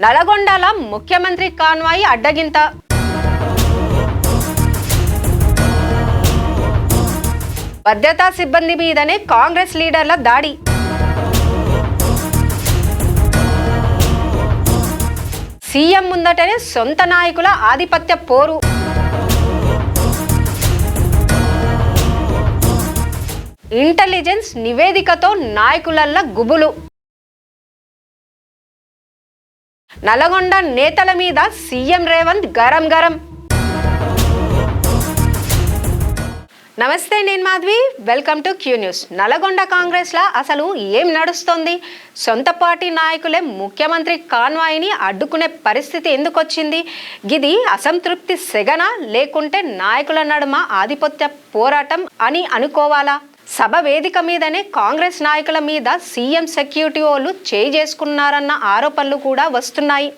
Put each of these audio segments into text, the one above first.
నల్గొండల ముఖ్యమంత్రి కాన్వాయ్ అడ్డగింత. భద్రతా సిబ్బంది మీదనే కాంగ్రెస్ లీడర్ల దాడి. సీఎం ముందటనే సొంత నాయకుల ఆధిపత్య పోరు. ఇంటెలిజెన్స్ నివేదికతో నాయకులల్ల గుబులు. నల్గొండ నేతల మీద సీఎం రేవంత్ గరం గరం. నమస్తే, నేను Madhavi. Welcome to Q news. Nalgonda కాంగ్రెస్లో అసలు ఏం నడుస్తోంది? సొంత పార్టీ నాయకులే ముఖ్యమంత్రి కాన్వాయ్ని అడ్డుకునే పరిస్థితి ఎందుకు వచ్చింది? గిది అసంతృప్తి సెగన, లేకుంటే నాయకుల నడుమ ఆధిపత్య పోరాటం అని అనుకోవాలా? సభ వేదిక మీదనే కాంగ్రెస్ నాయకుల మీద సీఎం సెక్యూరిటీ వాళ్ళు చేయి చేసుకున్నారన్న ఆరోపణలు కూడా వస్తున్నాయి.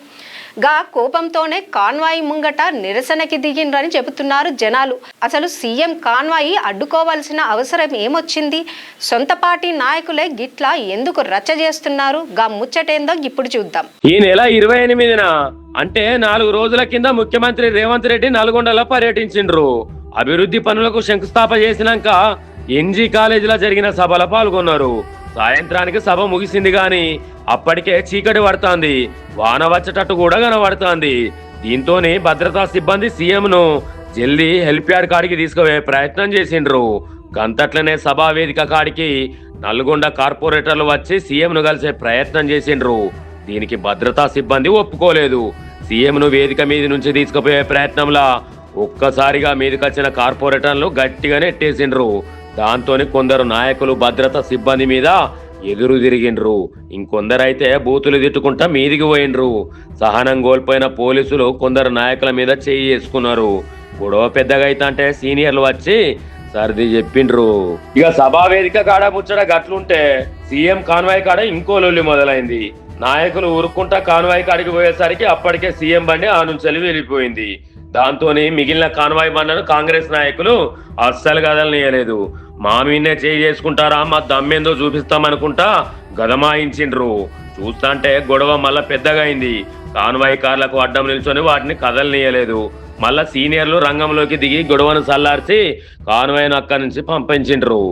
గా కోపంతోనే కాన్వాయ్ ముంగట నిరసనకి దిగిండ్రని చెబుతున్నారు జనాలు. అసలు సీఎం కాన్వాయ్ అడ్డుకోవాల్సిన అవసరం ఏమొచ్చింది? సొంత పార్టీ నాయకులే గిట్లా ఎందుకు రచ్చ చేస్తున్నారు? గా ముచ్చటేందో ఇప్పుడు చూద్దాం. ఈ నెల 28న అంటే 4 రోజుల కింద ముఖ్యమంత్రి రేవంత్ రెడ్డి నల్గొండలో పర్యటించిండ్రు. అభివృద్ధి పనులకు శంకుస్థాపన చేసినాక ఎన్జీ కాలేజీలో జరిగిన సభలో పాల్గొన్నారు. సాయంత్రానికి సభ ముగిసింది గాని అప్పటికే చీకటి పడుతోంది. వాన వచ్చేటట్టు కూడా కనబడుతోంది. దీంతోనే భద్రతా సిబ్బంది సీఎంను జల్దీ హెల్ప్ యార్డ్ కాడికి తీసుకుపోయే ప్రయత్నం చేసిండ్రు. గంతట్లనే సభా వేదిక కాడికి నల్గొండ కార్పొరేటర్లు వచ్చి సీఎంను కలిసే ప్రయత్నం చేసిండ్రు. దీనికి భద్రతా సిబ్బంది ఒప్పుకోలేదు. సీఎంను వేదిక మీద నుంచి తీసుకుపోయే ప్రయత్నంలో ఒక్కసారిగా మీదకొచ్చిన కార్పొరేటర్లు గట్టిగా నెట్టేసిండ్రు. దాంతోనే కొందరు నాయకులు భద్రతా సిబ్బంది మీద ఎదురు తిరిగిండ్రు. ఇంకొందరైతే బూతులు తిట్టుకుంటా మీదికి పోయిండ్రు. సహనం కోల్పోయిన పోలీసులు కొందరు నాయకుల మీద చేయి చేసుకున్నారు. గొడవ పెద్దగా అయితే సీనియర్లు వచ్చి సర్ది చెప్పిండ్రు. ఇక సభా వేదిక కాడ ముచ్చట గట్లుంటే సీఎం కాన్వాయ్ కాడ ఇంకో లొల్లి మొదలైంది. నాయకులు ఊరుకుంటా కాన్వాయ్ కాడికి పోయేసరికి అప్పటికే సీఎం బండి ఆ నుంచి వెళ్ళిపోయింది. దాంతోనే మిగిలిన కాన్వాయ్ బండ్లను కాంగ్రెస్ నాయకులు అస్సలు కదలనీయలేదు. మా మీనే చేయి చేసుకుంటారా, మా దమ్మేందో చూపిస్తామనుకుంటా గదమాయించిండ్రు. చూస్తాంటే గొడవ మళ్ళా పెద్దగా అయింది. కాన్వాయ్ కార్లకు అడ్డం నిల్చొని వాటిని కదలనీయలేదు. మళ్ళా సీనియర్లు రంగంలోకి దిగి గొడవను సల్లార్చి కాన్వాయ్ను అక్కడి నుంచి పంపించిండ్రు.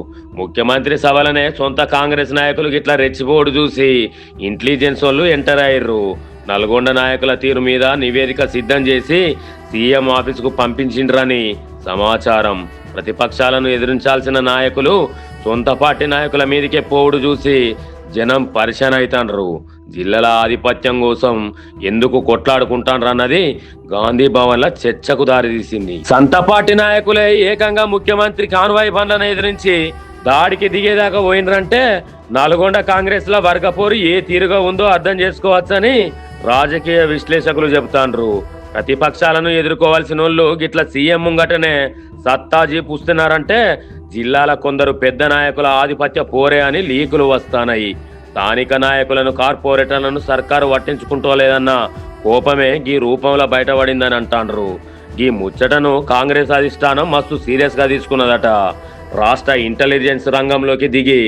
ముఖ్యమంత్రి సభలనే సొంత కాంగ్రెస్ నాయకులు గిట్లా రెచ్చిపోడు చూసి ఇంటెలిజెన్స్ వాళ్ళు ఎంటర్ అయ్యారు. నల్గొండ నాయకుల తీరు మీద నివేదిక సిద్ధం చేసి సీఎం ఆఫీసుకు పంపించిండ్రని సమాచారం. ప్రతిపక్షాలను ఎదిరించాల్సిన నాయకులు సొంత పార్టీ నాయకుల మీదకే పోవుడు చూసి జనం పరిశాన్ అవుతాండ్రు. జిల్లాల ఆధిపత్యం కోసం ఎందుకు కొట్లాడుకుంటాండ్రన్నది గాంధీ భవన్ లో చర్చకు దారితీసింది. సొంత పార్టీ నాయకులే ఏకంగా ముఖ్యమంత్రి కాన్వాయ్ బండ్లను ఎదిరించి దాడికి దిగేదాకా పోయినరంటే నల్గొండ కాంగ్రెస్ లో వర్గపోరు ఏ తీరుగా ఉందో అర్థం చేసుకోవచ్చని రాజకీయ విశ్లేషకులు చెబుతాండ్రు. ప్రతిపక్షాలను ఎదుర్కోవాల్సిన వాళ్ళు గిట్ల సీఎం ముంగటనే సత్తా చూపుస్తున్నారంటే జిల్లాల కొందరు పెద్ద నాయకుల ఆధిపత్య పోరే అని లీకులు వస్తాయి. స్థానిక నాయకులను కార్పొరేటర్లను సర్కారు పట్టించుకుంటోలేదన్న కోపమే ఈ రూపంలో బయటపడిందని అంటాండ్రు. ఈ ముచ్చటను కాంగ్రెస్ అధిష్టానం మస్తు సీరియస్ గా తీసుకున్నదట. రాష్ట్ర ఇంటెలిజెన్స్ రంగంలోకి దిగి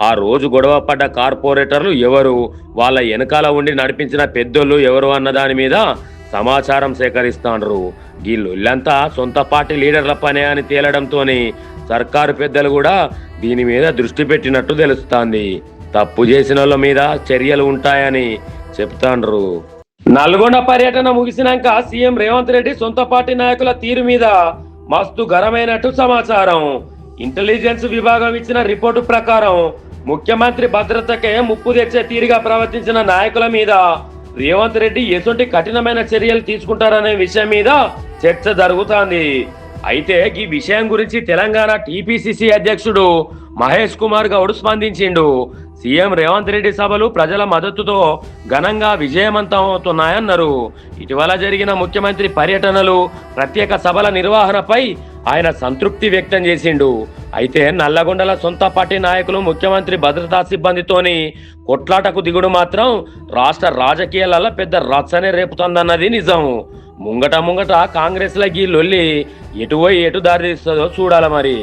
ఆ రోజు గొడవ పడ్డ కార్పొరేటర్లు ఎవరు, వాళ్ళ వెనకాల ఉండి నడిపించిన పెద్దోళ్ళు ఎవరు అన్న దాని మీద సమాచారం సేకరిస్తాండ్రు. ఈ లొల్లంతా సొంత పార్టీ లీడర్ల పనే అని తేలడంతోని సర్కారు పెద్దలు కూడా దీని మీద దృష్టి పెట్టినట్టు తెలుస్తాంది. తప్పు చేసిన వాళ్ళ మీద చర్యలు ఉంటాయని చెప్తాండ్రు. నల్గొండ పర్యటన ముగిసినాక సీఎం రేవంత్ రెడ్డి సొంత పార్టీ నాయకుల తీరు మీద మస్తు గరమైనట్టు సమాచారం. ఇంటెలిజెన్స్ విభాగం ఇచ్చిన రిపోర్టు ప్రకారం ముఖ్యమంత్రి భద్రతకే ముప్పు తెచ్చే తీరుగా ప్రవర్తించిన నాయకుల మీద రేవంత్ రెడ్డి ఎటువంటి కఠినమైన చర్యలు తీసుకుంటారనే విషయం మీద చర్చ జరుగుతోంది. అయితే ఈ విషయం గురించి తెలంగాణ టీపీసీసీ అధ్యక్షుడు మహేష్ కుమార్ గౌడ్ స్పందించిండు. సీఎం రేవంత్ రెడ్డి సభలు ప్రజల మద్దతుతో ఘనంగా విజయవంతం అవుతున్నాయన్నారు. ఇటీవల జరిగిన ముఖ్యమంత్రి పర్యటనలు, ప్రత్యేక సభల నిర్వహణపై ఆయన సంతృప్తి వ్యక్తం చేసిండు. అయితే నల్లగొండల సొంత పార్టీ నాయకులు ముఖ్యమంత్రి భద్రతా సిబ్బందితోని కొట్లాటకు దిగుడు మాత్రం రాష్ట్ర రాజకీయాలలో పెద్ద రచ్చనే రేపుతోందన్నది నిజం. ముంగట కాంగ్రెస్ లకి లొల్లి ఎటు పోయి ఎటు దారి తీస్తుందో చూడాలి మరి.